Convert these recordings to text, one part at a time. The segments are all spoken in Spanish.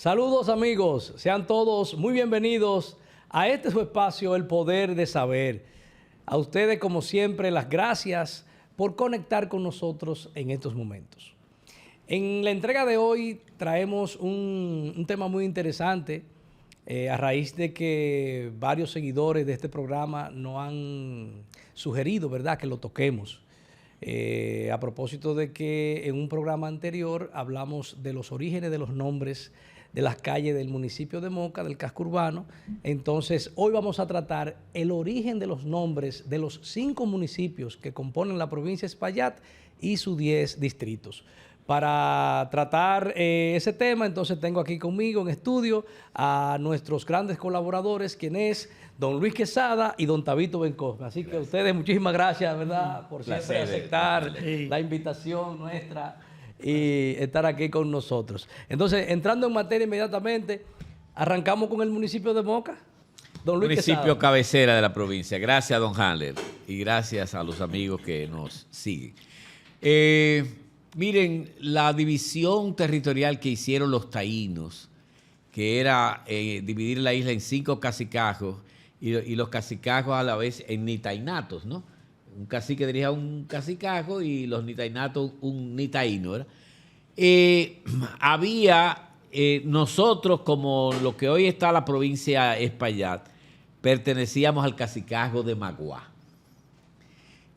Saludos amigos, sean todos muy bienvenidos a este su espacio, El Poder de Saber. A ustedes, como siempre, las gracias por conectar con nosotros en estos momentos. En la entrega de hoy traemos un tema muy interesante a raíz de que varios seguidores de este programa nos han sugerido, ¿verdad?, que lo toquemos. A propósito de que en un programa anterior hablamos de los orígenes de los nombres de las calles del municipio de Moca, del casco urbano. Entonces, hoy vamos a tratar el origen de los nombres de los 5 municipios que componen la provincia de Espaillat y sus 10 distritos. Para tratar ese tema, entonces tengo aquí conmigo en estudio a nuestros grandes colaboradores, quien es don Luis Quesada y don Tabito Bencosme. Así que a ustedes muchísimas gracias, ¿verdad?, por siempre aceptar la invitación nuestra y estar aquí con nosotros. Entonces, entrando en materia inmediatamente, arrancamos con el municipio de Moca. Don Luis Municipio Quesada, cabecera de la provincia. Gracias, don Handler, y gracias a los amigos que nos siguen. Miren, la división territorial que hicieron los taínos, que era dividir la isla en 5 cacicajos y los cacicajos a la vez en nitainatos, ¿no? Un cacique dirigía un cacicajo y los nitainatos un nitaíno, ¿verdad? Nosotros, como lo que hoy está la provincia Espaillat, pertenecíamos al cacicajo de Magua.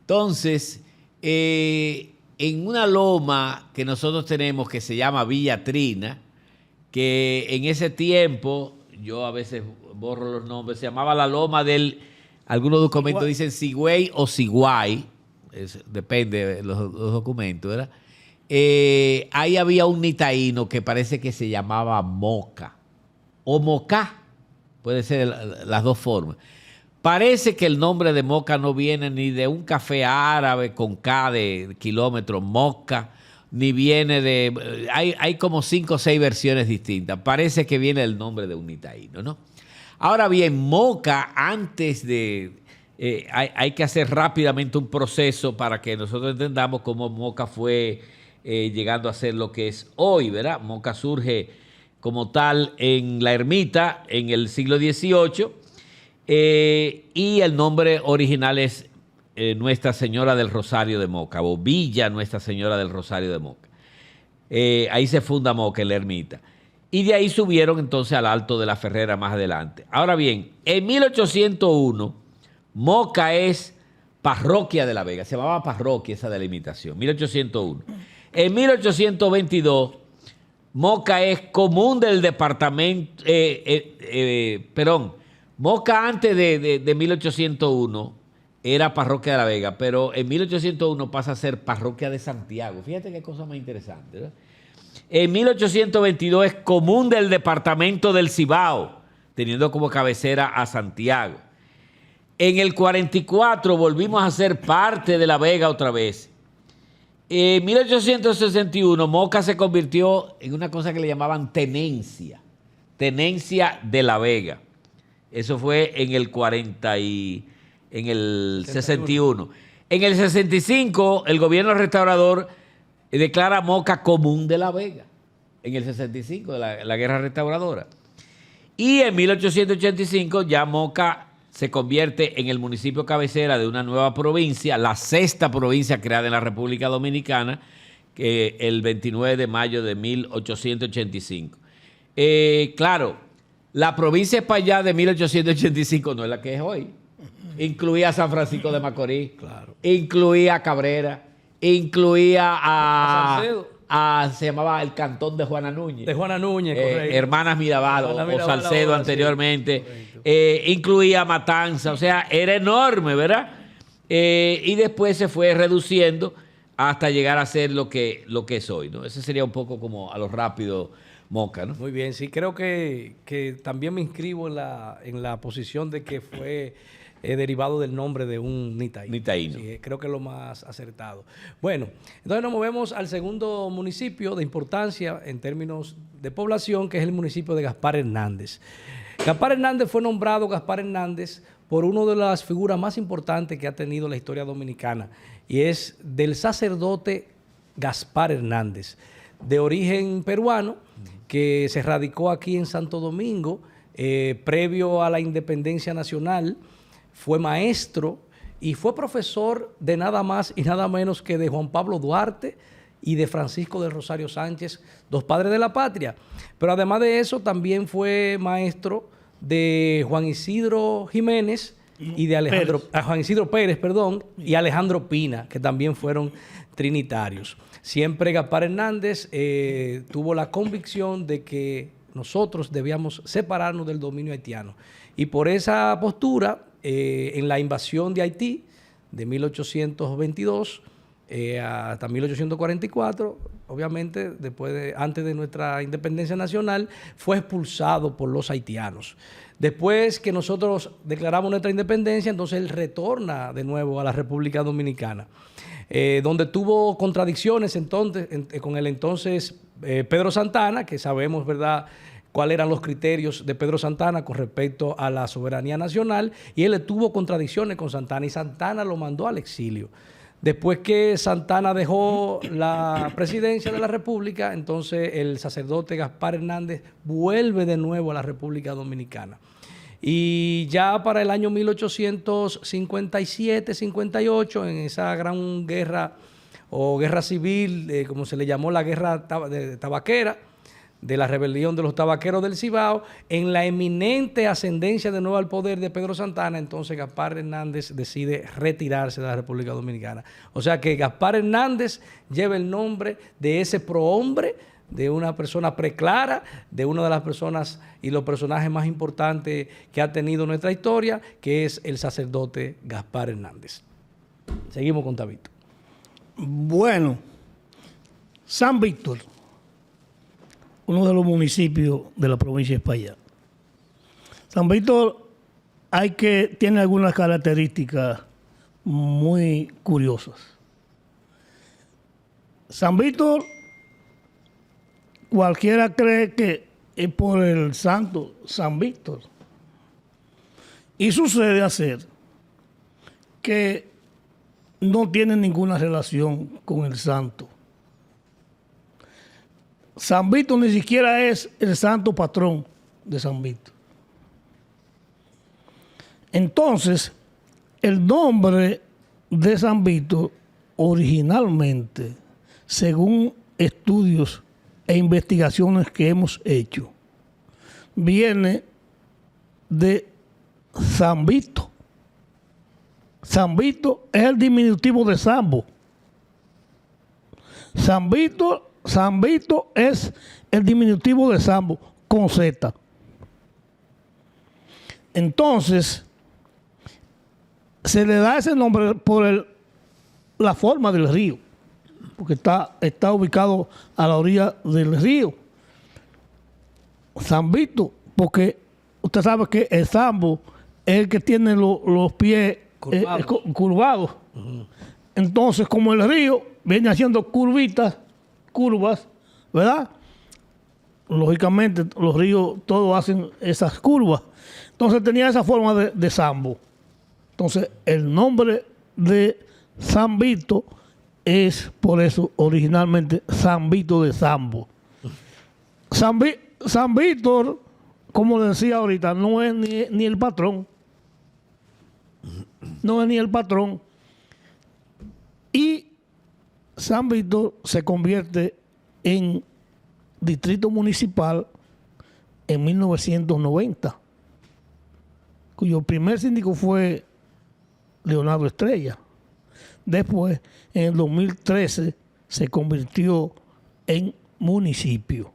Entonces, en una loma que nosotros tenemos que se llama Villa Trina, que en ese tiempo, yo a veces borro los nombres, se llamaba la loma del, algunos documentos dicen Sigüey o Siguay, depende de los documentos, ¿verdad? Ahí había un nitaíno que parece que se llamaba Moca, o Mocá, puede ser las dos formas. Parece que el nombre de Moca no viene ni de un café árabe con K de kilómetros, Moca, ni viene de... Hay como 5 o 6 versiones distintas. Parece que viene el nombre de un nitaíno, ¿no? Ahora bien, Moca, antes de... hay que hacer rápidamente un proceso para que nosotros entendamos cómo Moca fue llegando a ser lo que es hoy, ¿verdad? Moca surge como tal en la ermita en el siglo XVIII. Y el nombre original es Nuestra Señora del Rosario de Moca, o Villa Nuestra Señora del Rosario de Moca. Ahí se funda Moca, en la ermita. Y de ahí subieron entonces al Alto de la Ferrera más adelante. Ahora bien, en 1801, Moca es parroquia de La Vega. Se llamaba parroquia esa delimitación, 1801. En 1822, Moca es común del departamento, Moca antes de 1801 era parroquia de La Vega, pero en 1801 pasa a ser parroquia de Santiago. Fíjate qué cosa más interesante, ¿verdad? En 1822 es común del departamento del Cibao, teniendo como cabecera a Santiago. En el 44 volvimos a ser parte de La Vega otra vez. En 1861 Moca se convirtió en una cosa que le llamaban tenencia de La Vega. Eso fue en el 61. En el 65, el gobierno restaurador declara Moca común de La Vega. En el 65, de la guerra restauradora. Y en 1885 ya Moca se convierte en el municipio cabecera de una nueva provincia, la 6ª provincia creada en la República Dominicana, el 29 de mayo de 1885. Claro, la provincia de Espaillat de 1885 no es la que es hoy. Incluía a San Francisco de Macorís, claro. Incluía a Cabrera, incluía a Salcedo. Se llamaba el cantón de Juana Núñez. De Juana Núñez, correcto. Hermanas Mirabal o Salcedo anteriormente. Sí, incluía Matanza, o sea, era enorme, ¿verdad? Y después se fue reduciendo hasta llegar a ser lo que es hoy, ¿no? Ese sería un poco como a lo rápido Moca, ¿no? Muy bien, sí, creo que también me inscribo en la posición de que fue derivado del nombre de un nitaíno. Sí, creo que es lo más acertado. Bueno, entonces nos movemos al segundo municipio de importancia en términos de población, que es el municipio de Gaspar Hernández. Gaspar Hernández fue nombrado Gaspar Hernández por una de las figuras más importantes que ha tenido la historia dominicana, y es del sacerdote Gaspar Hernández, de origen peruano, que se radicó aquí en Santo Domingo, previo a la independencia nacional, fue maestro y fue profesor de nada más y nada menos que de Juan Pablo Duarte y de Francisco del Rosario Sánchez, dos padres de la patria. Pero además de eso, también fue maestro de Juan Isidro Jiménez y de Juan Isidro Pérez, perdón, y Alejandro Pina, que también fueron trinitarios. Siempre Gaspar Hernández tuvo la convicción de que nosotros debíamos separarnos del dominio haitiano. Y por esa postura, en la invasión de Haití de 1822 hasta 1844, obviamente antes de nuestra independencia nacional, fue expulsado por los haitianos. Después que nosotros declaramos nuestra independencia, entonces él retorna de nuevo a la República Dominicana, donde tuvo contradicciones entonces con el entonces Pedro Santana, que sabemos, ¿verdad?, cuáles eran los criterios de Pedro Santana con respecto a la soberanía nacional, y él tuvo contradicciones con Santana, y Santana lo mandó al exilio. Después que Santana dejó la presidencia de la República, entonces el sacerdote Gaspar Hernández vuelve de nuevo a la República Dominicana. Y ya para el año 1857-58, en esa gran guerra o guerra civil, como se le llamó la guerra tabaquera, de la rebelión de los tabaqueros del Cibao, en la eminente ascendencia de nuevo al poder de Pedro Santana, entonces Gaspar Hernández decide retirarse de la República Dominicana. O sea que Gaspar Hernández lleva el nombre de ese prohombre, de una persona preclara, de una de las personas y los personajes más importantes que ha tenido nuestra historia, que es el sacerdote Gaspar Hernández. Seguimos con Tabito. Bueno, San Víctor, uno de los municipios de la provincia de Espaillat. San Víctor tiene algunas características muy curiosas. San Víctor, cualquiera cree que es por el santo San Víctor. Y sucede ser que no tiene ninguna relación con el santo. San Víctor ni siquiera es el santo patrón de San Víctor. Entonces, el nombre de San Víctor originalmente, según estudios e investigaciones que hemos hecho, viene de San Vito. San Vito es el diminutivo de Sambo. San Vito es el diminutivo de Sambo con Z. Entonces, se le da ese nombre por la forma del río, porque está ubicado a la orilla del río. San Vito, porque usted sabe que el Sambo es el que tiene los pies curvados. Uh-huh. Entonces, como el río viene haciendo curvas, ¿verdad? Lógicamente, los ríos todos hacen esas curvas. Entonces, tenía esa forma de Sambo. Entonces, el nombre de San Vito es, por eso, originalmente, San Vito de Sambo. San Víctor, como le decía ahorita, no es ni el patrón. No es ni el patrón. Y San Víctor se convierte en distrito municipal en 1990, cuyo primer síndico fue Leonardo Estrella. Después, en el 2013, se convirtió en municipio.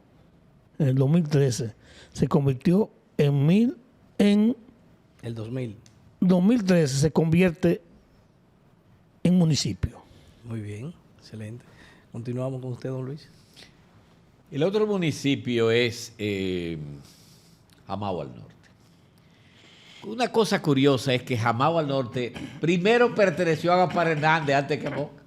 En el 2013 se convirtió en el 2000. 2013 se convierte en municipio. Muy bien, excelente. Continuamos con usted, don Luis. El otro municipio es Jamao al Norte. Una cosa curiosa es que Jamao al Norte primero perteneció a Gaspar Hernández antes que Moca.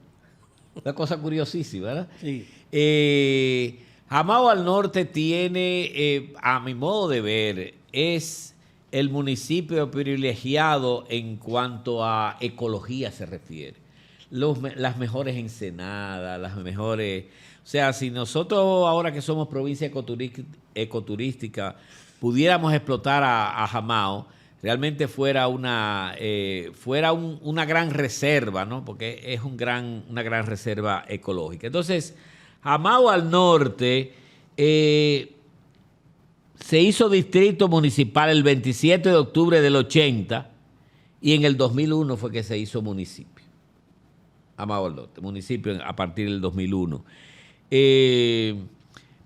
Una cosa curiosísima, ¿verdad? Sí. Jamao al Norte tiene, a mi modo de ver, es el municipio privilegiado en cuanto a ecología se refiere. Las mejores ensenadas, las mejores O sea, si nosotros ahora que somos provincia ecoturística pudiéramos explotar a Jamao, realmente fuera una gran reserva, ¿no? Porque es una gran reserva ecológica. Entonces, Jamao al norte se hizo distrito municipal el 27 de octubre del 80 y en el 2001 fue que se hizo municipio. Jamao al norte, municipio a partir del 2001.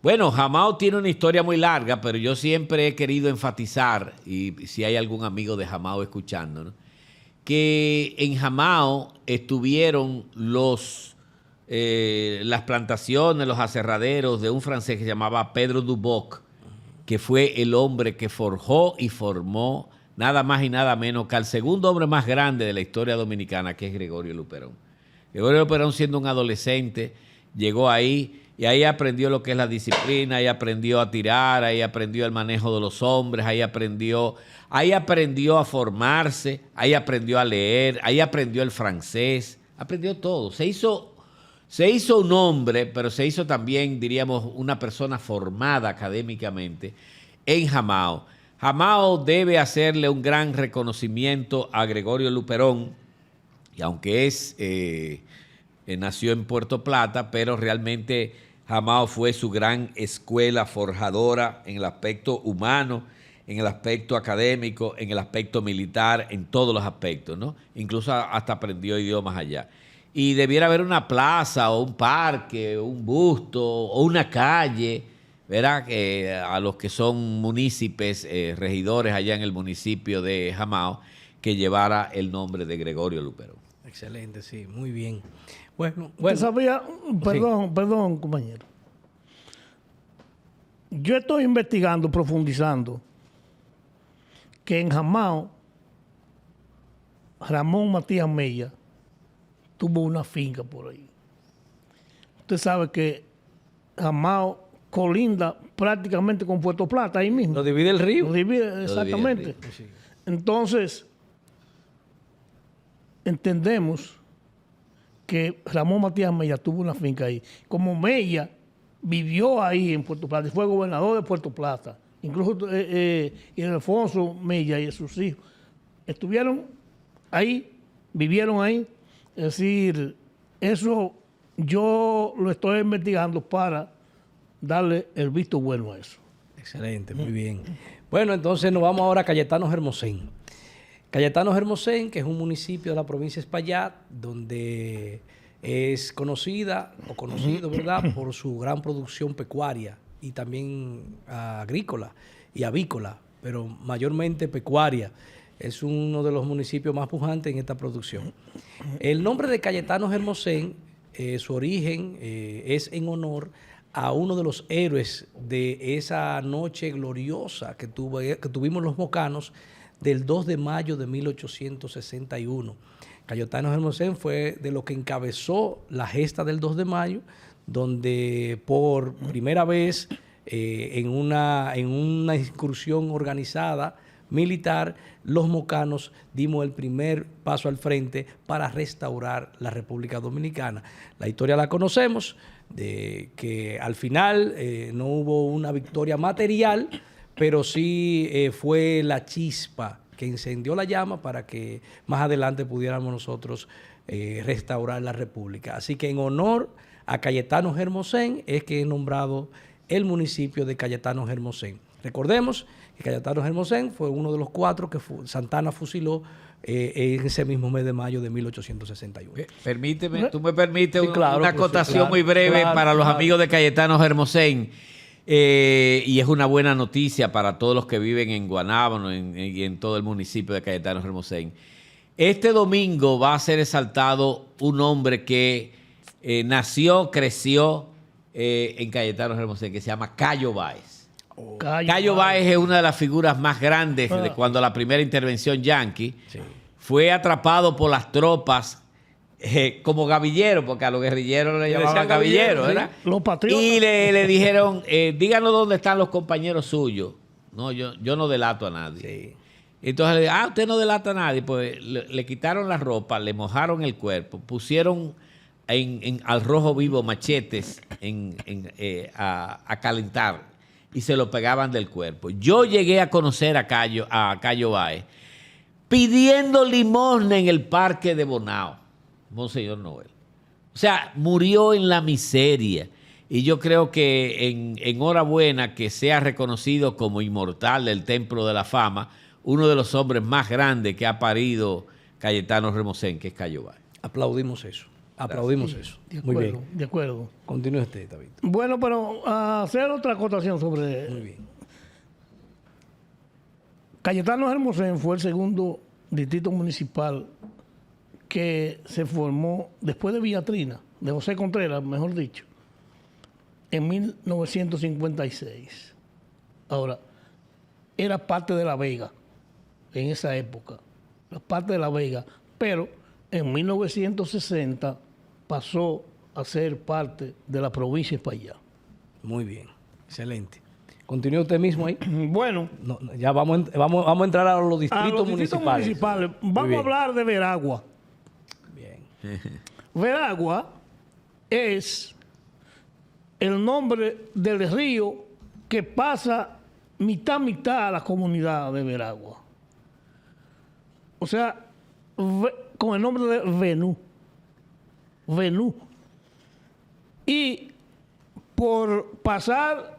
Bueno, Jamao tiene una historia muy larga, pero yo siempre he querido enfatizar, y si hay algún amigo de Jamao escuchándonos, que en Jamao estuvieron las plantaciones, los aserraderos de un francés que se llamaba Pedro Duboc, que fue el hombre que forjó y formó nada más y nada menos que al segundo hombre más grande de la historia dominicana, que es Gregorio Luperón. Gregorio Luperón, siendo un adolescente, llegó ahí y ahí aprendió lo que es la disciplina, ahí aprendió a tirar, ahí aprendió el manejo de los hombres, ahí aprendió a formarse, ahí aprendió a leer, ahí aprendió el francés, aprendió todo. Se hizo un hombre, pero se hizo también, diríamos, una persona formada académicamente en Jamao. Jamao debe hacerle un gran reconocimiento a Gregorio Luperón, y aunque nació en Puerto Plata, pero realmente Jamao fue su gran escuela forjadora en el aspecto humano, en el aspecto académico, en el aspecto militar, en todos los aspectos, ¿no? Incluso hasta aprendió idiomas allá. Y debiera haber una plaza o un parque, o un busto o una calle, ¿verdad? A los que son municipios, regidores allá en el municipio de Jamao, que llevara el nombre de Gregorio Luperón. Excelente, sí, muy bien. Bueno. ¿Sabía? Perdón, compañero. Yo estoy investigando, profundizando, que en Jamao, Ramón Matías Mella tuvo una finca por ahí. Usted sabe que Jamao colinda prácticamente con Puerto Plata, ahí mismo. Lo divide el río. Lo divide, exactamente. Lo divide el río. Sí. Entonces, entendemos que Ramón Matías Mella tuvo una finca ahí. Como Mella vivió ahí en Puerto Plata, y fue gobernador de Puerto Plata, incluso y Alfonso Mella y sus hijos estuvieron ahí, vivieron ahí. Es decir, eso yo lo estoy investigando para darle el visto bueno a eso. Excelente, muy bien. Bueno, entonces nos vamos ahora a Cayetano Hermosén. Cayetano Hermosén, que es un municipio de la provincia de Espaillat, donde es conocido, ¿verdad?, por su gran producción pecuaria y también agrícola y avícola, pero mayormente pecuaria. Es uno de los municipios más pujantes en esta producción. El nombre de Cayetano Hermosén, su origen es en honor a uno de los héroes de esa noche gloriosa que tuvimos los mocanos del 2 de mayo de 1861. Cayetano Hermosén fue de lo que encabezó la gesta del 2 de mayo, donde por primera vez en una incursión organizada militar, los mocanos dimos el primer paso al frente para restaurar la República Dominicana. La historia la conocemos, de que al final no hubo una victoria material, pero sí fue la chispa que encendió la llama para que más adelante pudiéramos nosotros restaurar la República. Así que en honor a Cayetano Hermosén es que he nombrado el municipio de Cayetano Hermosén. Recordemos que Cayetano Hermosén fue uno de los 4 que Santana fusiló en ese mismo mes de mayo de 1861. Permíteme, tú me permites Sí, claro, una acotación muy breve para los amigos de Cayetano Hermosén. Y es una buena noticia para todos los que viven en Guanábano y en todo el municipio de Cayetano Hermosén. Este domingo va a ser exaltado un hombre que nació, creció en Cayetano Hermosén, que se llama Cayo Báez. Cayo Báez es una de las figuras más grandes de cuando la primera intervención yanqui fue atrapado por las tropas como gavillero, porque a los guerrilleros le llamaban gavillero, ¿verdad? Sí. Los patriotas. Y le dijeron, díganos dónde están los compañeros suyos. No, yo no delato a nadie. Sí. Entonces le dijeron, usted no delata a nadie. Pues le quitaron la ropa, le mojaron el cuerpo, pusieron al rojo vivo machetes a calentar y se lo pegaban del cuerpo. Yo llegué a conocer a Cayo Báez pidiendo limosna en el parque de Bonao, Monseñor Noel. O sea, murió en la miseria. Y yo creo que enhorabuena que sea reconocido como inmortal del Templo de la Fama, uno de los hombres más grandes que ha parido Cayetano Hermosén, que es Cayo Báez. Aplaudimos eso. Aplaudimos eso. De Muy acuerdo, bien. de acuerdo. Continúe usted, David. Bueno, pero hacer otra acotación sobre... Muy bien. Cayetano Hermosén fue el segundo distrito municipal que se formó después de Villatrina, de José Contreras, mejor dicho, en 1956. Ahora, era parte de La Vega en esa época, la parte de La Vega, pero en 1960 pasó a ser parte de la provincia de Espaillat. Muy bien. Excelente. Continúe usted mismo ahí. Bueno, No, ya vamos a entrar a los distritos, municipales. Vamos a hablar de Veragua. Bien. Veragua es el nombre del río que pasa mitad a la comunidad de Veragua. O sea, con el nombre de Venú. Venú. Y por pasar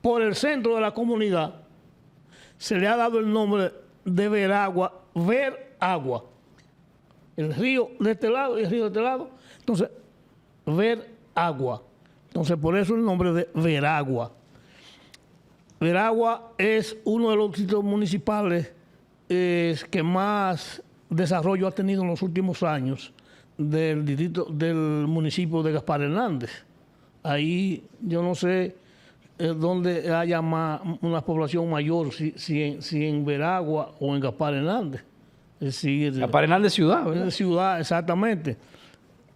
por el centro de la comunidad, se le ha dado el nombre de Veragua, ver agua. El río de este lado y el río de este lado. Entonces, ver agua. Entonces, por eso el nombre de Veragua. Veragua es uno de los distritos municipales que más desarrollo ha tenido en los últimos años del municipio de Gaspar Hernández. Ahí yo no sé dónde haya una población mayor, si en Veragua o en Gaspar Hernández. Es decir, Gaspar Hernández ciudad, ¿verdad? Ciudad, exactamente.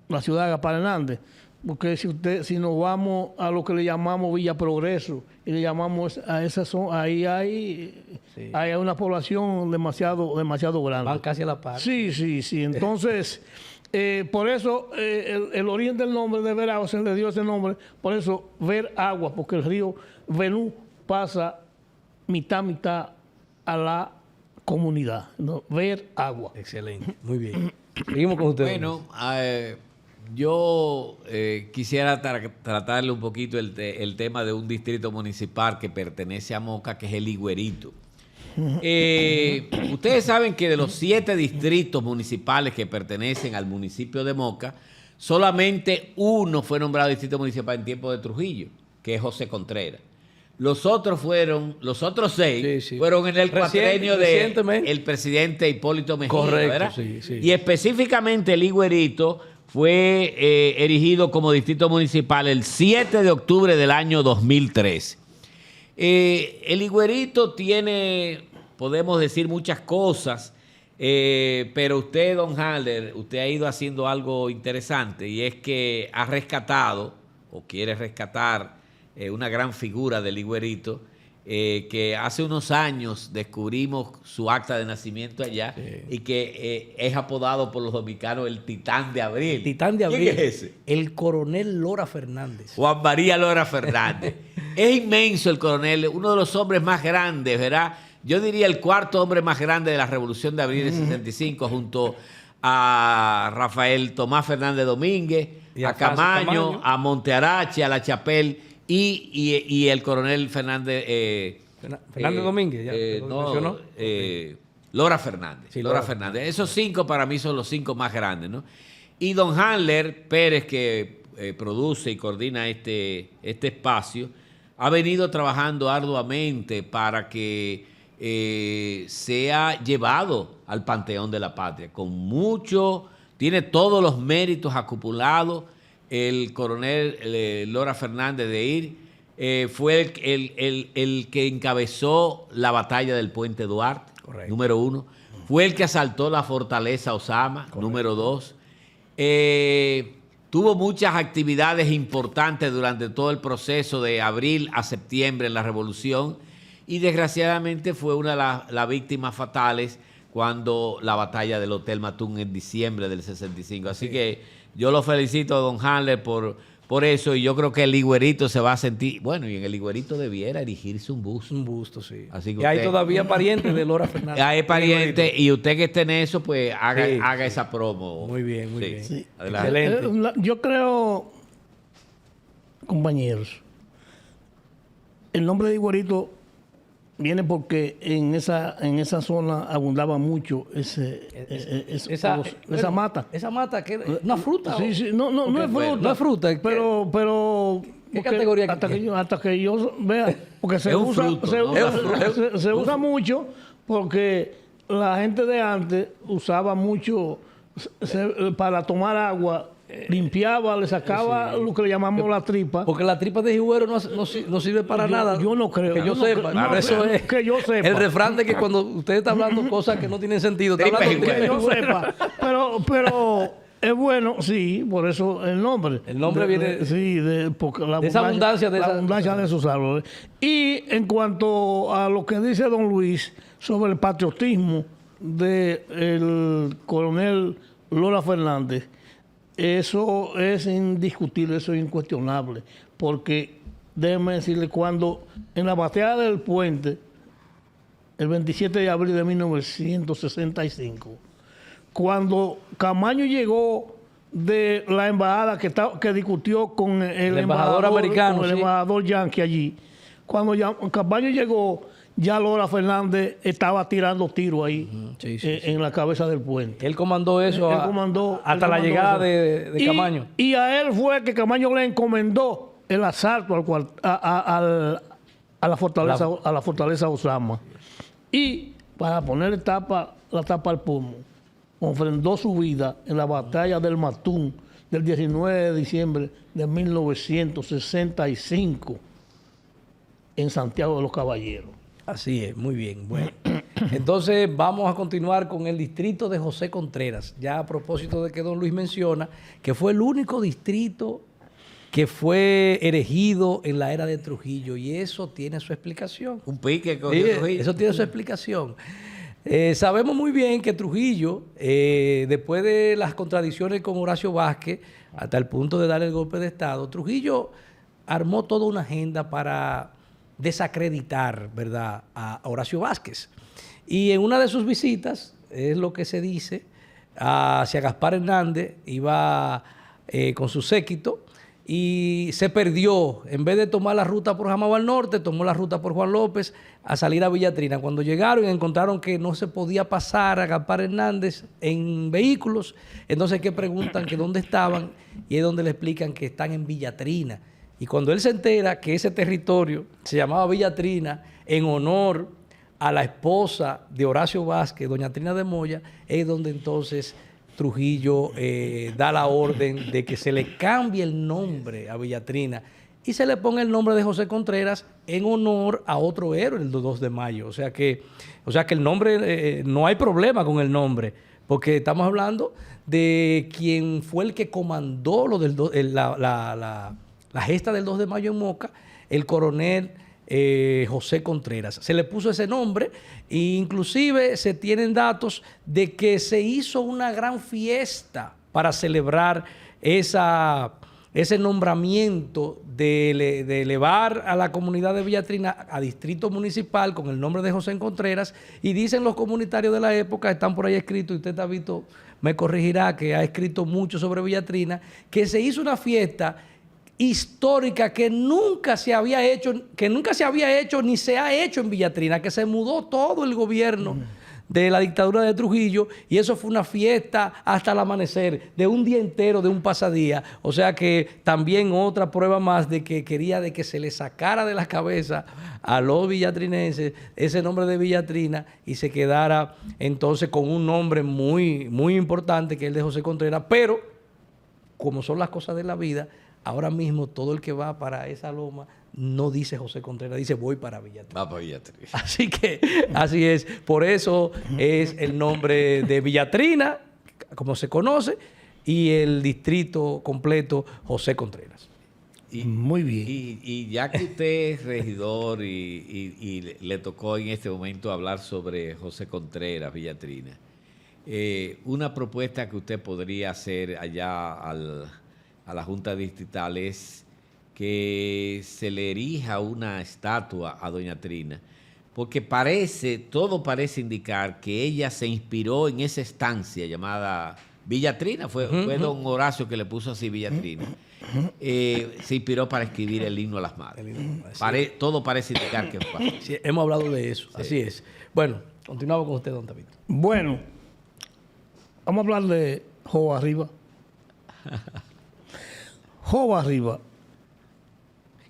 La ciudad de Gaspar Hernández. Porque si nos vamos a lo que le llamamos Villa Progreso y le llamamos a esa zona, ahí hay una población demasiado grande. Van casi a la par. Sí. Entonces, por eso el origen del nombre de Veragua se le dio ese nombre, por eso ver agua, porque el río Venú pasa mitad a la comunidad, ¿no? Ver agua. Excelente. Muy bien. Seguimos con ustedes. Bueno, yo quisiera tratarle un poquito el tema de un distrito municipal que pertenece a Moca, que es el Higuerito. Ustedes saben que de los 7 distritos municipales que pertenecen al municipio de Moca, solamente uno fue nombrado distrito municipal en tiempo de Trujillo, que es José Contreras. Los otros 6 fueron en el cuatrenio del presidente Hipólito Mejía. Correcto, ¿verdad? sí. Y específicamente el Higuerito fue erigido como distrito municipal el 7 de octubre del año 2013. El Higuerito tiene, podemos decir muchas cosas, pero usted, don Haller, usted ha ido haciendo algo interesante, y es que ha rescatado o quiere rescatar una gran figura del Higuerito, que hace unos años descubrimos su acta de nacimiento allá, y que es apodado por los dominicanos el Titán de Abril. El Titán de Abril. ¿Quién es ese? El coronel Lora Fernández. Juan María Lora Fernández. Es inmenso el coronel, uno de los hombres más grandes, ¿verdad? Yo diría el 4º hombre más grande de la Revolución de Abril del 65, junto a Rafael Tomás Fernández Domínguez, a Camaño, a Montearache, a La Chapelle y el coronel Fernández. Fernández Domínguez, ya lo mencionó. Lora Fernández. Sí, Lora Fernández. Esos 5 para mí son los 5 más grandes, ¿no? Y don Haller Pérez, que produce y coordina este espacio, ha venido trabajando arduamente para que sea llevado al Panteón de la Patria. Tiene todos los méritos acumulados. El coronel Lora Fernández de Ir fue el que encabezó la batalla del Puente Duarte, correcto, número 1. Fue el que asaltó la fortaleza Osama, correcto, número 2. Tuvo muchas actividades importantes durante todo el proceso de abril a septiembre en la Revolución, y desgraciadamente fue una de las víctimas fatales cuando la batalla del Hotel Matún en diciembre del 65. Así que yo lo felicito a don Hanler por eso, y yo creo que el Higüerito se va a sentir, bueno, y en el Higüerito debiera erigirse un busto. Un busto, sí. Así que y hay todavía parientes de Lora Fernández. Hay parientes, y usted que esté en eso, pues haga esa promo. Muy bien, muy bien. Sí. Excelente. Yo creo, compañeros, el nombre de Higüerito viene porque en esa zona abundaba mucho esa mata. Esa mata, que una fruta. Sí, no es fruta. No es fruta. Pero ¿qué categoría? Hasta que yo vea, porque se Es un usa, fruto, se, ¿no? usa, se usa mucho porque la gente de antes usaba mucho para tomar agua. Limpiaba, le sacaba lo que le llamamos la tripa. Porque la tripa de jigüero no sirve para nada. Yo no creo. Que yo sepa. Eso es que yo sepa. el refrán de que cuando usted está hablando cosas que no tienen sentido, está Tripa hablando de de Que yo sepa. Pero es bueno, sí, por eso el nombre. El nombre viene porque de esa abundancia de la abundancia de esos árboles. Y en cuanto a lo que dice don Luis sobre el patriotismo del coronel Lora Fernández, eso es indiscutible, eso es incuestionable, porque déjeme decirle, cuando en la batalla del Puente, el 27 de abril de 1965, cuando Camaño llegó de la embajada que discutió con el embajador americano, con el embajador yanqui allí, cuando Camaño llegó, ya Lora Fernández estaba tirando tiros ahí en la cabeza del puente. Él comandó eso hasta la llegada de Camaño. Y a él fue que Camaño le encomendó el asalto a la fortaleza Osama. Y para poner la tapa al pomo, ofrendó su vida en la batalla del Matún del 19 de diciembre de 1965 en Santiago de los Caballeros. Así es, muy bien. Bueno, entonces vamos a continuar con el distrito de José Contreras. Ya a propósito de que don Luis menciona que fue el único distrito que fue erigido en la era de Trujillo, y eso tiene su explicación. Un pique con Sí, Trujillo. eso tiene su explicación. Sabemos muy bien que Trujillo, después de las contradicciones con Horacio Vázquez, hasta el punto de dar el golpe de Estado, Trujillo armó toda una agenda para desacreditar, ¿verdad?, a Horacio Vázquez. Y en una de sus visitas, es lo que se dice, hacia Gaspar Hernández, iba con su séquito y se perdió. En vez de tomar la ruta por Jamao al norte, tomó la ruta por Juan López a salir a Villatrina. Cuando llegaron y encontraron que no se podía pasar a Gaspar Hernández en vehículos, entonces que preguntan que dónde estaban, y es donde le explican que están en Villatrina. Y cuando él se entera que ese territorio se llamaba Villatrina en honor a la esposa de Horacio Vázquez, doña Trina de Moya, es donde entonces Trujillo da la orden de que se le cambie el nombre a Villatrina y se le ponga el nombre de José Contreras en honor a otro héroe el 2 de mayo. O sea que el nombre, no hay problema con el nombre, porque estamos hablando de quien fue el que comandó lo del la gesta del 2 de mayo en Moca, el coronel José Contreras. Se le puso ese nombre e inclusive se tienen datos de que se hizo una gran fiesta para celebrar ese nombramiento de elevar a la comunidad de Villatrina a distrito municipal con el nombre de José Contreras, y dicen los comunitarios de la época, están por ahí escritos, y usted, Tabito, me corregirá, que ha escrito mucho sobre Villatrina, que se hizo una fiesta histórica que nunca se había hecho ni se ha hecho en Villatrina, que se mudó todo el gobierno de la dictadura de Trujillo, y eso fue una fiesta hasta el amanecer, de un día entero, de un pasadía. O sea que también otra prueba más de que quería de que se le sacara de la cabeza a los villatrinenses ese nombre de Villatrina y se quedara entonces con un nombre muy, muy importante, que es el de José Contreras. Pero, como son las cosas de la vida, ahora mismo todo el que va para esa loma no dice José Contreras, dice voy para Villatrina. Va para Villatrina. Así que así es. Por eso es el nombre de Villatrina, como se conoce, y el distrito completo José Contreras. Muy bien. Y ya que usted es regidor y le tocó en este momento hablar sobre José Contreras, Villatrina, una propuesta que usted podría hacer allá a la Junta Distrital es que se le erija una estatua a doña Trina, porque todo parece indicar que ella se inspiró en esa estancia llamada Villatrina, fue don Horacio que le puso así Villatrina. Se inspiró para escribir el himno a las madres. Todo parece indicar que fue. Sí, hemos hablado de eso, sí. Así es. Bueno, continuamos con usted, don David. Bueno, vamos a hablar de Jova Arriba. Jova Arriba.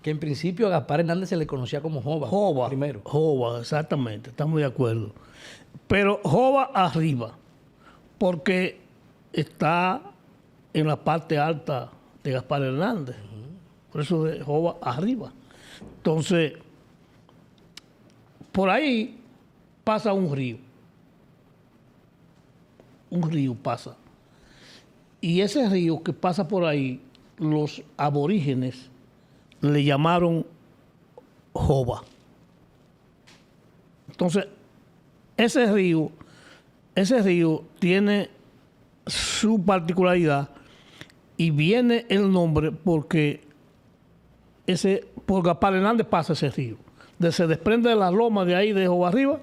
Que en principio a Gaspar Hernández se le conocía como Jova. Primero. Jova, exactamente, estamos de acuerdo. Pero Jova Arriba, porque está en la parte alta de Gaspar Hernández. Por eso de Jova Arriba. Entonces, por ahí pasa un río. Un río pasa. Y ese río que pasa por ahí, los aborígenes le llamaron Jova. Entonces, ese río tiene su particularidad y viene el nombre porque por Gaspar Hernández pasa ese río. Se desprende de las lomas de ahí de Jova Arriba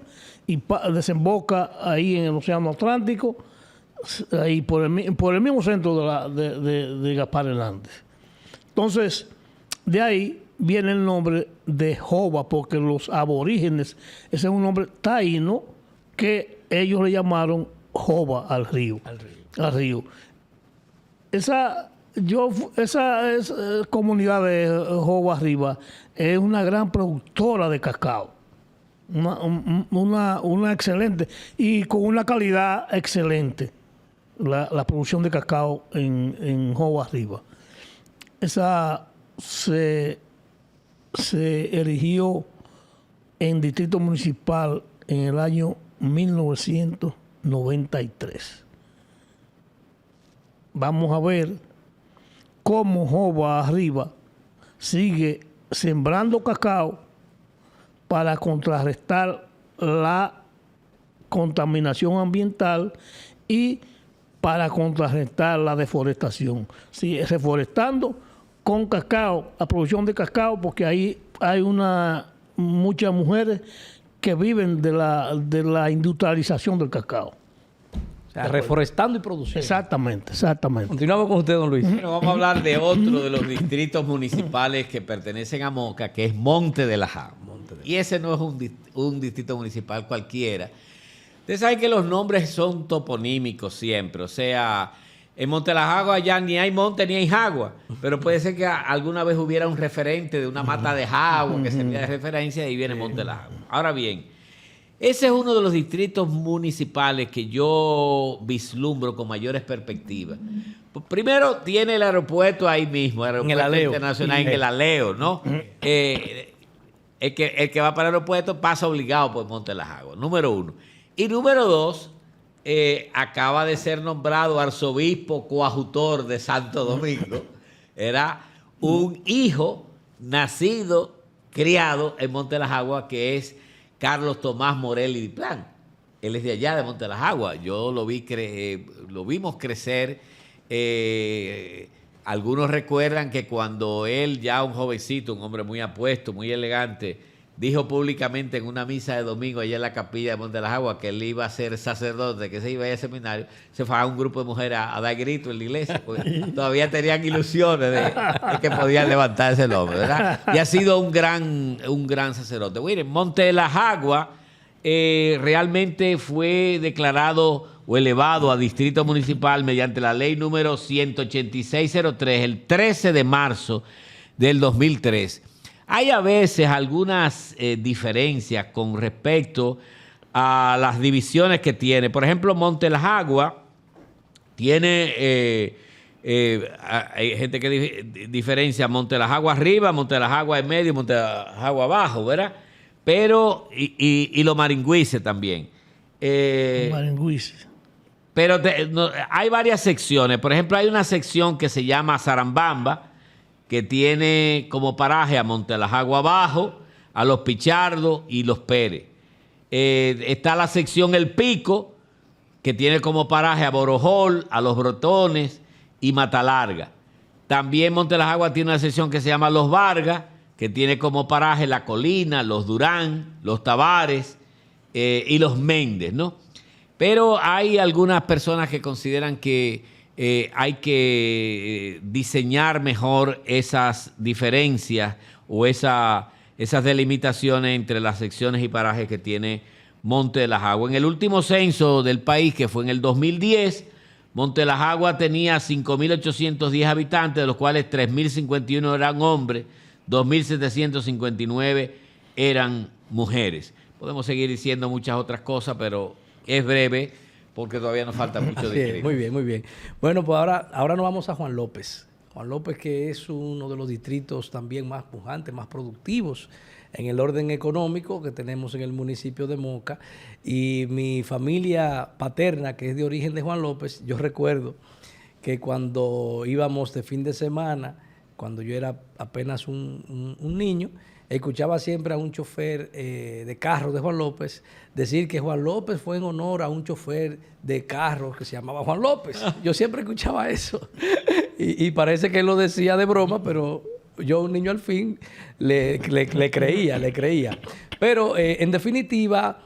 y desemboca ahí en el Océano Atlántico, ahí por el mismo centro de Gaspar Hernández. Entonces, de ahí viene el nombre de Jova, porque los aborígenes, ese es un nombre taíno que ellos le llamaron Jova al río. Esa comunidad de Jova Arriba es una gran productora de cacao. Una excelente y con una calidad excelente la producción de cacao en Jova Arriba. Esa se erigió en distrito municipal en el año 1993. Vamos a ver cómo Jova Arriba sigue sembrando cacao para contrarrestar la contaminación ambiental y para contrarrestar la deforestación. Sí, reforestando con cacao, la producción de cacao, porque ahí hay muchas mujeres que viven de la industrialización del cacao. O sea, reforestando y produciendo. Exactamente. Continuamos con usted, don Luis. Bueno, vamos a hablar de otro de los distritos municipales que pertenecen a Moca, que es Monte de la Jagua. Y ese no es un distrito municipal cualquiera. Ustedes saben que los nombres son toponímicos siempre, o sea, en Monte de la Jagua ya ni hay monte ni hay jagua, pero puede ser que alguna vez hubiera un referente de una mata de jagua que servía de referencia y viene Monte de la Jagua. Ahora bien, ese es uno de los distritos municipales que yo vislumbro con mayores perspectivas. Primero, tiene el aeropuerto ahí mismo, el aeropuerto internacional en el Aleo, ¿no? El que va para el aeropuerto pasa obligado por Monte de la Jagua, número uno. Y número dos, acaba de ser nombrado arzobispo coadjutor de Santo Domingo. Era un hijo nacido, criado en Monte de la Jagua, que es Carlos Tomás Morel y Diplán. Él es de allá, de Monte de la Jagua. Yo lo vimos crecer. Algunos recuerdan que cuando él, ya un jovencito, un hombre muy apuesto, muy elegante, dijo públicamente en una misa de domingo allá en la capilla de Monte de la Jagua que él iba a ser sacerdote, que se iba a ir al seminario, se fue a un grupo de mujeres a dar gritos en la iglesia, porque todavía tenían ilusiones de que podían levantar ese nombre, ¿verdad? Y ha sido un gran sacerdote. Miren, Monte de la Jagua realmente fue declarado o elevado a distrito municipal mediante la ley número 18603 el 13 de marzo del 2003. Hay a veces algunas diferencias con respecto a las divisiones que tiene. Por ejemplo, Monte de la Jagua tiene, hay gente que diferencia Monte de la Jagua arriba, Monte de la Jagua en medio y Monte de la Jagua abajo, ¿verdad? Pero, y los Maringüises también. Maringüises. Pero hay varias secciones. Por ejemplo, hay una sección que se llama Zarambamba, que tiene como paraje a Monte las Aguas Abajo, a Los Pichardos y Los Pérez. Está la sección El Pico, que tiene como paraje a Borojol, a Los Brotones y Matalarga. También Monte las Aguas tiene una sección que se llama Los Vargas, que tiene como paraje La Colina, Los Durán, Los Tavares y Los Méndez, ¿no? Pero hay algunas personas que consideran que hay que diseñar mejor esas diferencias o esas delimitaciones entre las secciones y parajes que tiene Monte de las Aguas. En el último censo del país, que fue en el 2010, Monte de las Aguas tenía 5.810 habitantes, de los cuales 3.051 eran hombres, 2.759 eran mujeres. Podemos seguir diciendo muchas otras cosas, pero es breve porque todavía nos falta mucho de muy bien, muy bien. Bueno, pues ahora nos vamos a Juan López. Juan López, que es uno de los distritos también más pujantes, más productivos en el orden económico que tenemos en el municipio de Moca. Y mi familia paterna, que es de origen de Juan López, yo recuerdo que cuando íbamos de fin de semana, cuando yo era apenas un niño, escuchaba siempre a un chofer de carro de Juan López decir que Juan López fue en honor a un chofer de carro que se llamaba Juan López. Yo siempre escuchaba eso. Y parece que él lo decía de broma, pero yo, un niño al fin, le creía. Pero en definitiva,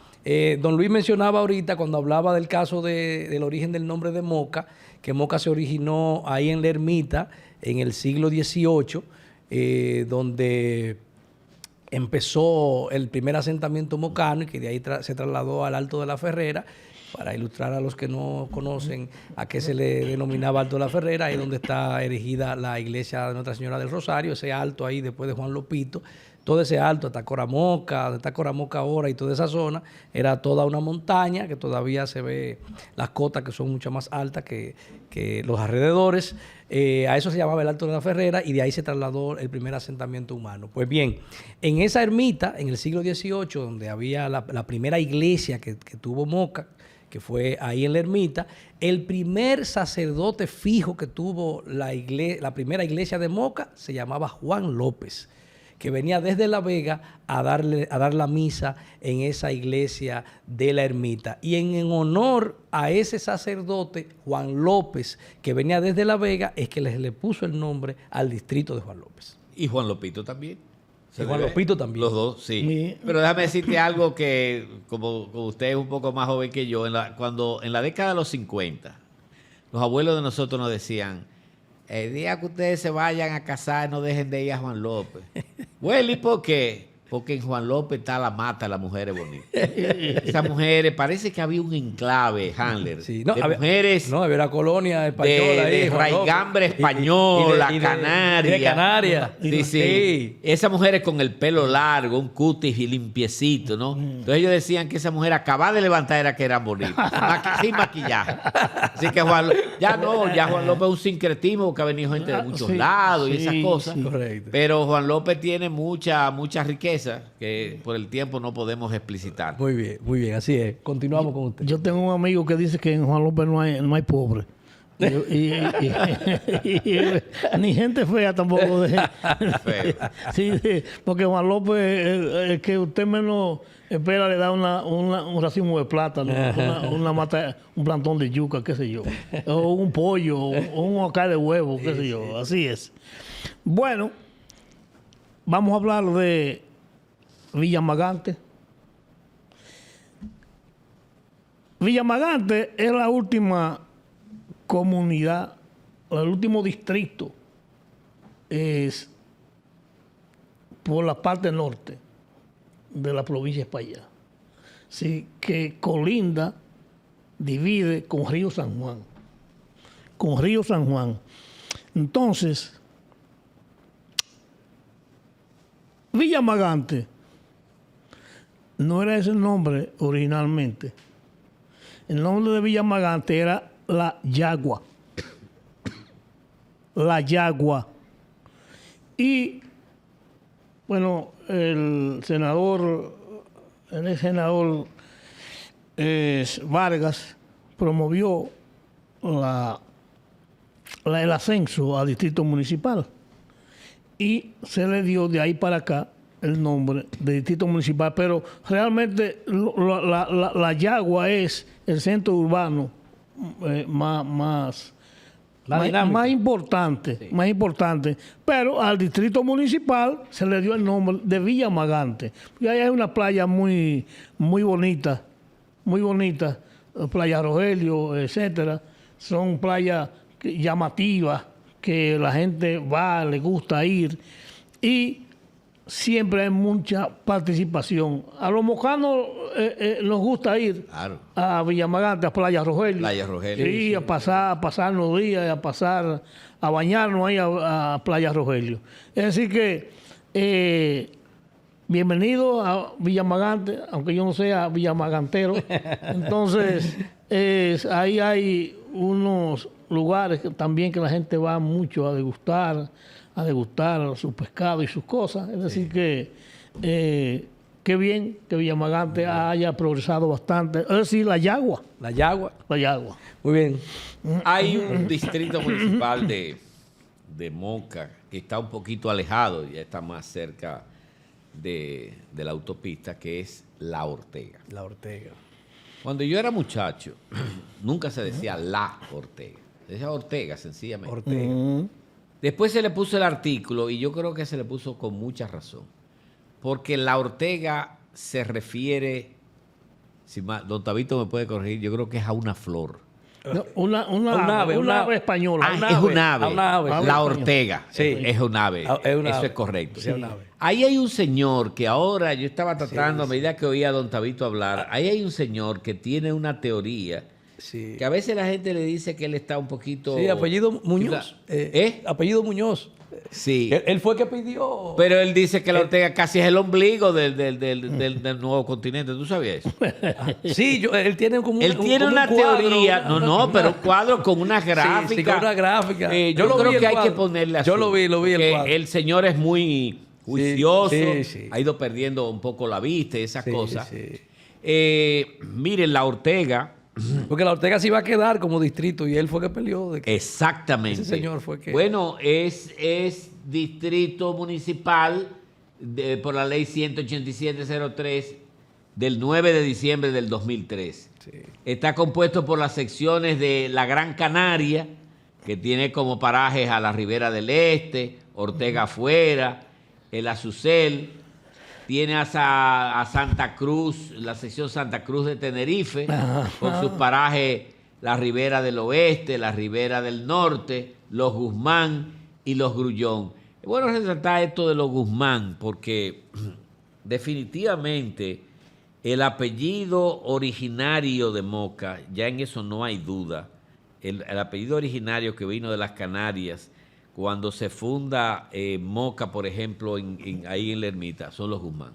don Luis mencionaba ahorita cuando hablaba del caso del origen del nombre de Moca, que Moca se originó ahí en la ermita en el siglo XVIII, donde empezó el primer asentamiento mocano y que de ahí se trasladó al Alto de la Ferrera. Para ilustrar a los que no conocen a qué se le denominaba Alto de la Ferrera, ahí donde está erigida la iglesia de Nuestra Señora del Rosario, ese alto ahí después de Juan Lopito, todo ese alto hasta Coramoca, donde está Coramoca ahora y toda esa zona, era toda una montaña que todavía se ve las cotas que son mucho más altas que los alrededores. A eso se llamaba el Alto de la Ferrera y de ahí se trasladó el primer asentamiento humano. Pues bien, en esa ermita, en el siglo XVIII, donde había la primera iglesia que tuvo Moca, que fue ahí en la ermita, el primer sacerdote fijo que tuvo la primera iglesia de Moca se llamaba Juan López, que venía desde La Vega a dar la misa en esa iglesia de la ermita. Y en honor a ese sacerdote, Juan López, que venía desde La Vega, es que le puso el nombre al distrito de Juan López. Y Juan Lopito también. Y Juan Lopito también. Los dos, sí. Pero déjame decirte algo que, como usted es un poco más joven que yo, cuando en la década de los 50, los abuelos de nosotros nos decían, el día que ustedes se vayan a casar, no dejen de ir a Juan López. Bueno, ¿y por qué? Porque en Juan López está la mata de las mujeres bonitas. Esas mujeres, parece que había un enclave, Handler, sí, de mujeres. No, había una colonia española ahí. De raigambre española, canaria. De Canarias. Sí. Esas mujeres con el pelo largo, un cutis y limpiecito, ¿no? Entonces ellos decían que esa mujer acababa de levantar era que eran bonitas. Sin maquillaje. Así que Juan López es un sincretismo que ha venido gente de muchos lados y esas cosas. Sí. Correcto. Pero Juan López tiene mucha riqueza que por el tiempo no podemos explicitar. Muy bien, así es. Continuamos con usted. Yo tengo un amigo que dice que en Juan López no hay pobre. Ni gente fea tampoco. Sí, porque Juan López, el que usted menos espera, le da un racimo de plátano, una mata, un plantón de yuca, qué sé yo, o un pollo, o un hogar de huevo, qué sé yo. Así es. Bueno, vamos a hablar de Villamagante. Villamagante es la última comunidad, el último distrito es por la parte norte de la provincia de España. Sí, que colinda, divide con Río San Juan. Entonces, Villamagante no era ese el nombre originalmente. El nombre de Villamagante era La Yagua. Y, bueno, el senador Vargas promovió el ascenso a distrito municipal. y se le dio de ahí para acá el nombre de distrito municipal, pero realmente la Yagua es el centro urbano más importante, sí. Más importante, pero al distrito municipal se le dio el nombre de Villa Magante. Y ahí hay una playa muy bonita, Playa Rogelio, etcétera. Son playas llamativas que la gente va, le gusta ir y siempre hay mucha participación. A los mocanos nos gusta ir a Villamagante, a Playa Rogelio. Playa Rogelio. Sí, a pasar los días, a bañarnos ahí a Playa Rogelio. Es decir que bienvenido a Villamagante, aunque yo no sea villamagantero. Entonces, ahí hay unos lugares también que la gente va mucho a degustar sus pescados y sus cosas. Es decir que qué bien que Villamagante haya progresado bastante. Es decir, la Yagua. Muy bien. Hay un distrito municipal de Moca que está un poquito alejado, ya está más cerca de la autopista, que es La Ortega. La Ortega. Cuando yo era muchacho, nunca se decía La Ortega. Se decía Ortega, sencillamente. Ortega. Después se le puso el artículo, y yo creo que se le puso con mucha razón, porque La Ortega se refiere, si don Tabito me puede corregir, yo creo que es a una flor. No, una ave española. Es un ave. La Ortega. Sí. Es un ave. Eso es correcto. Sí. Ahí hay un señor que ahora, yo estaba tratando, a medida que oía a don Tabito hablar, ahí hay un señor que tiene una teoría. Sí. Que a veces la gente le dice que él está un poquito... Sí, apellido Muñoz. Apellido Muñoz. Sí. Él fue que pidió... Pero él dice que la Ortega casi es el ombligo del nuevo continente. ¿Tú sabías eso? Sí, él tiene como él tiene una teoría. Pero un cuadro con una gráfica. Sí, con una gráfica. Yo creo que hay que ponerle así. Yo lo vi el cuadro. El señor es muy juicioso. Sí. Ha ido perdiendo un poco la vista y esas cosas. Sí. Miren, la Ortega... Porque la Ortega se iba a quedar como distrito y él fue que peleó. Exactamente. Ese señor fue que... Bueno, es distrito municipal por la ley 18703 del 9 de diciembre del 2003. Sí. Está compuesto por las secciones de la Gran Canaria, que tiene como parajes a la Ribera del Este, Ortega Afuera, el Azucel. Tiene a Santa Cruz, la sección Santa Cruz de Tenerife, con sus parajes la Ribera del Oeste, la Ribera del Norte, los Guzmán y los Grullón. Es bueno resaltar esto de los Guzmán porque definitivamente el apellido originario de Moca, ya en eso no hay duda, el apellido originario que vino de las Canarias, cuando se funda Moca, por ejemplo, ahí en la ermita, son los Guzmán.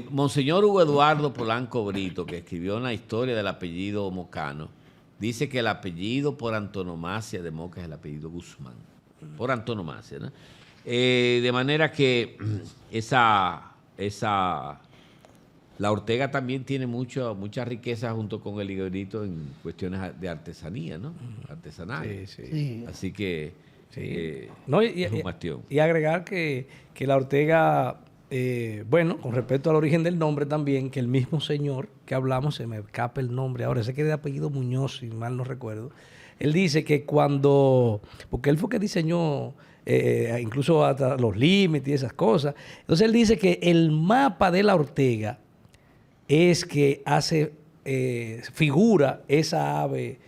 Monseñor Hugo Eduardo Polanco Brito, que escribió una historia del apellido mocano, dice que el apellido por antonomasia de Moca es el apellido Guzmán. Por antonomasia, ¿no? De manera que la Ortega también tiene mucha riqueza junto con el Higuerito en cuestiones de artesanía, ¿no? Artesanal. Sí. Así que... Sí. Es un bastión. Y agregar que la Ortega, con respecto al origen del nombre también, que el mismo señor que hablamos, se me escapa el nombre ahora, ese que es de apellido Muñoz, si mal no recuerdo, él dice que porque él fue que diseñó incluso hasta los límites y esas cosas, entonces él dice que el mapa de la Ortega es que figura esa ave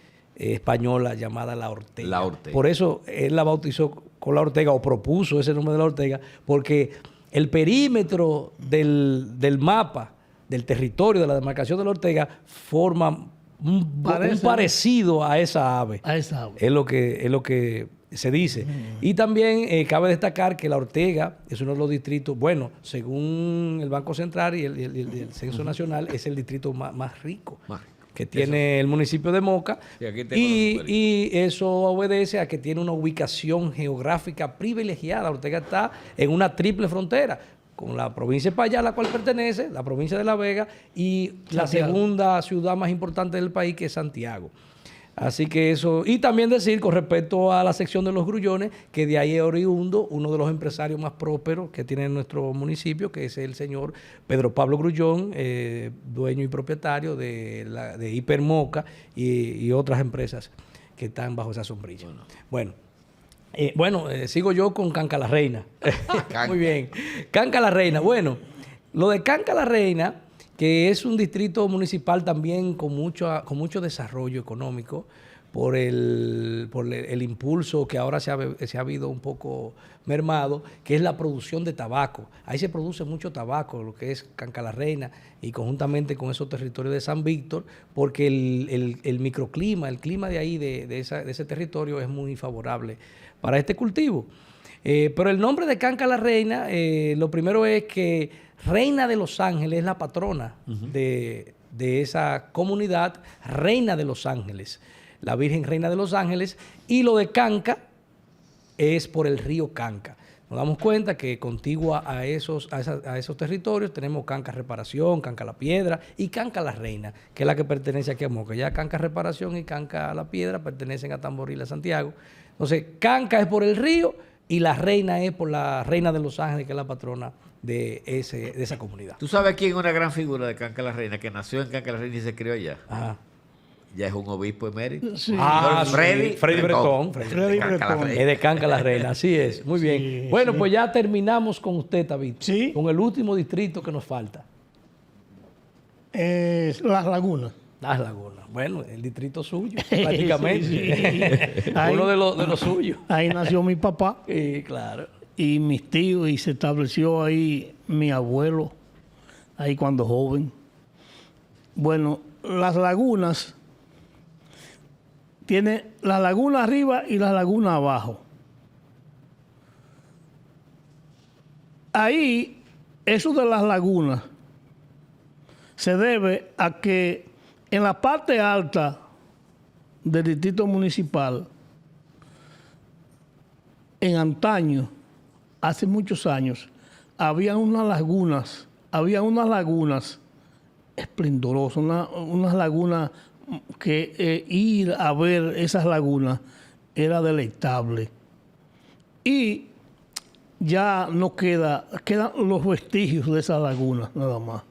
española llamada La Ortega. La Ortega. Por eso él la bautizó con La Ortega o propuso ese nombre de La Ortega, porque el perímetro del mapa, del territorio, de la demarcación de La Ortega, forma un parecido a esa ave. Es lo que se dice. Y también cabe destacar que La Ortega es uno de los distritos, según el Banco Central y el Censo Nacional, es el distrito más rico que tiene el municipio de Moca, y eso obedece a que tiene una ubicación geográfica privilegiada. Ortega está en una triple frontera con la provincia de Payá, a la cual pertenece, la provincia de La Vega, y la segunda ciudad más importante del país, que es Santiago. Así que eso, y también decir con respecto a la sección de los grullones, que de ahí es oriundo uno de los empresarios más prósperos que tiene nuestro municipio, que es el señor Pedro Pablo Grullón, dueño y propietario de Hipermoca y otras empresas que están bajo esa sombrilla. Bueno, sigo yo con Canca la Reina. Muy bien. Canca la Reina. Bueno, lo de Canca la Reina, que es un distrito municipal también con mucho desarrollo económico por el impulso que ahora se ha habido un poco mermado, que es la producción de tabaco. Ahí se produce mucho tabaco, lo que es Canca la Reina, y conjuntamente con esos territorios de San Víctor, porque el microclima, el clima de ahí, de ese territorio, es muy favorable para este cultivo. Pero el nombre de Canca la Reina, lo primero es que Reina de Los Ángeles es la patrona de esa comunidad, Reina de Los Ángeles, la Virgen Reina de Los Ángeles, y lo de Canca es por el río Canca. Nos damos cuenta que contigua a esos territorios tenemos Canca Reparación, Canca La Piedra y Canca La Reina, que es la que pertenece aquí a Moca. Ya Canca Reparación y Canca La Piedra pertenecen a Tamboril, a Santiago. Entonces, Canca es por el río y la Reina es por la Reina de Los Ángeles, que es la patrona de esa comunidad. ¿Tú sabes quién es una gran figura de Canca la Reina, que nació en Canca la Reina y se crió allá? Ajá. Ya es un obispo emérito. Sí. Freddy Bretón. Freddy Bretón. Es de Canca la Reina, así es. Muy bien. Sí, bueno, sí. pues ya terminamos con usted, David. Sí. Con el último distrito que nos falta. Las Lagunas. Las Lagunas. Bueno, el distrito suyo, prácticamente. Sí, sí. Uno de los suyos. Ahí nació mi papá Sí, claro. y mis tíos, y se estableció ahí mi abuelo, ahí cuando joven. Bueno, Las Lagunas tiene la laguna arriba y la laguna abajo. Ahí, eso de las lagunas se debe a que en la parte alta del distrito municipal, en antaño, hace muchos años, había unas lagunas esplendorosas, unas lagunas que ir a ver esas lagunas era deleitable. Y ya no quedan los vestigios de esas lagunas, nada más.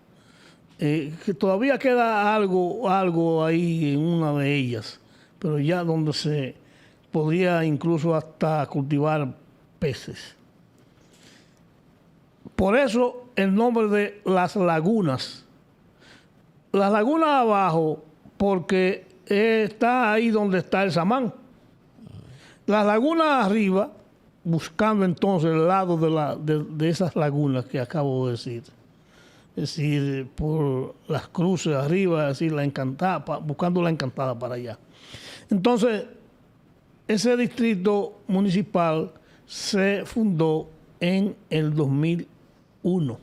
Que todavía queda algo ahí en una de ellas, pero ya donde se podría incluso hasta cultivar peces. Por eso el nombre de Las Lagunas. Las lagunas abajo, porque está ahí donde está el Samán. Las lagunas arriba, buscando entonces el lado de esas lagunas que acabo de decir. Es decir, por las cruces arriba, es decir, la Encantada, buscando la Encantada para allá. Entonces, ese distrito municipal se fundó en el 2001.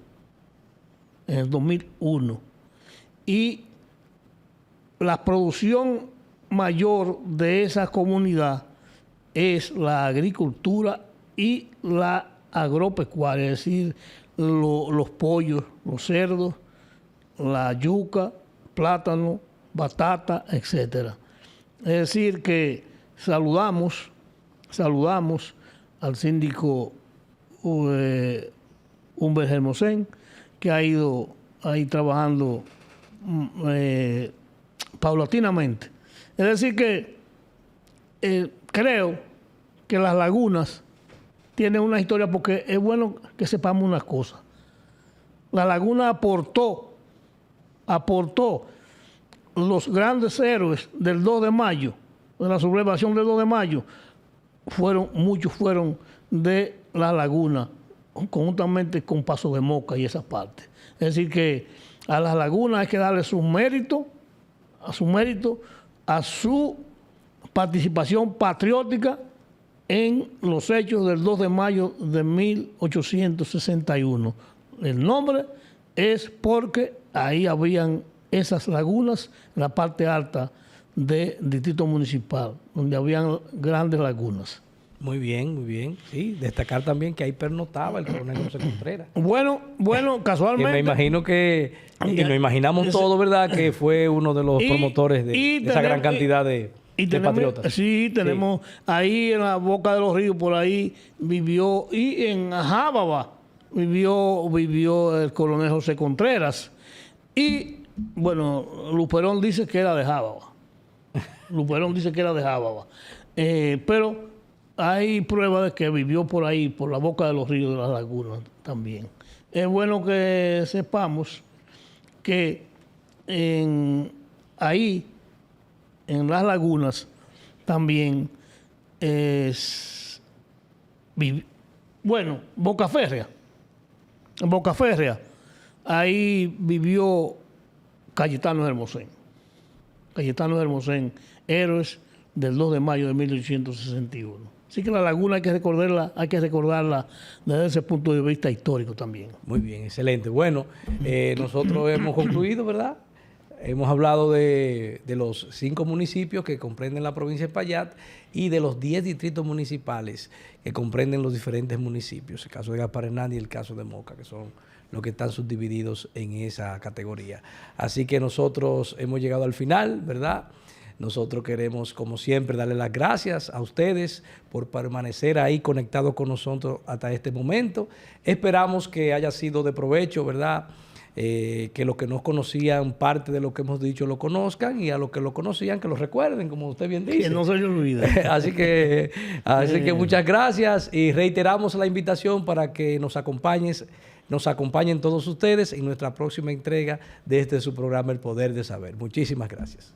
En el 2001. Y la producción mayor de esa comunidad es la agricultura y la agropecuaria, es decir, los pollos, los cerdos, la yuca, plátano, batata, etcétera. Es decir, que saludamos al síndico Humber Hermosén, que ha ido ahí trabajando paulatinamente. Es decir, que creo que Las Lagunas tiene una historia, porque es bueno que sepamos unas cosas. La Laguna aportó los grandes héroes del 2 de mayo, de la sublevación del 2 de mayo, muchos fueron de La Laguna, conjuntamente con Paso de Moca y esa parte. Es decir, que a Las Lagunas hay que darle su mérito, a su participación patriótica en los hechos del 2 de mayo de 1861. El nombre es porque ahí habían esas lagunas en la parte alta del distrito municipal, donde habían grandes lagunas. Muy bien, muy bien. Sí, destacar también que ahí pernotaba el coronel José Contreras. Bueno, casualmente. Que me imagino y nos imaginamos todo, ¿verdad? Que fue uno de los promotores de esa gran cantidad de Y de tenemos, patriotas. sí, tenemos ahí en la Boca de los Ríos, por ahí vivió, y en Jábaba vivió el coronel José Contreras. Y, bueno, Luperón dice que era de Jábaba. Luperón dice que era de Jábaba. Pero hay pruebas de que vivió por ahí, por la Boca de los Ríos de las Lagunas también. Es bueno que sepamos que ahí, en las lagunas, también bueno, Boca Férrea. En Boca Férrea, ahí vivió Cayetano Hermosén. Cayetano Hermosén, héroes del 2 de mayo de 1861. Así que la laguna hay que recordarla desde ese punto de vista histórico también. Muy bien, excelente. Bueno, nosotros hemos concluido, ¿verdad? Hemos hablado de los 5 municipios que comprenden la provincia de Espaillat y de los 10 distritos municipales que comprenden los diferentes municipios. El caso de Gaspar Hernández y el caso de Moca, que son los que están subdivididos en esa categoría. Así que nosotros hemos llegado al final, ¿verdad? Nosotros queremos, como siempre, darle las gracias a ustedes por permanecer ahí conectados con nosotros hasta este momento. Esperamos que haya sido de provecho, ¿verdad? Que los que no conocían parte de lo que hemos dicho lo conozcan, y a los que lo conocían que lo recuerden, como usted bien dice. Que no se le olvide. así que muchas gracias, y reiteramos la invitación para que nos acompañen todos ustedes en nuestra próxima entrega de este su programa El Poder de Saber. Muchísimas gracias.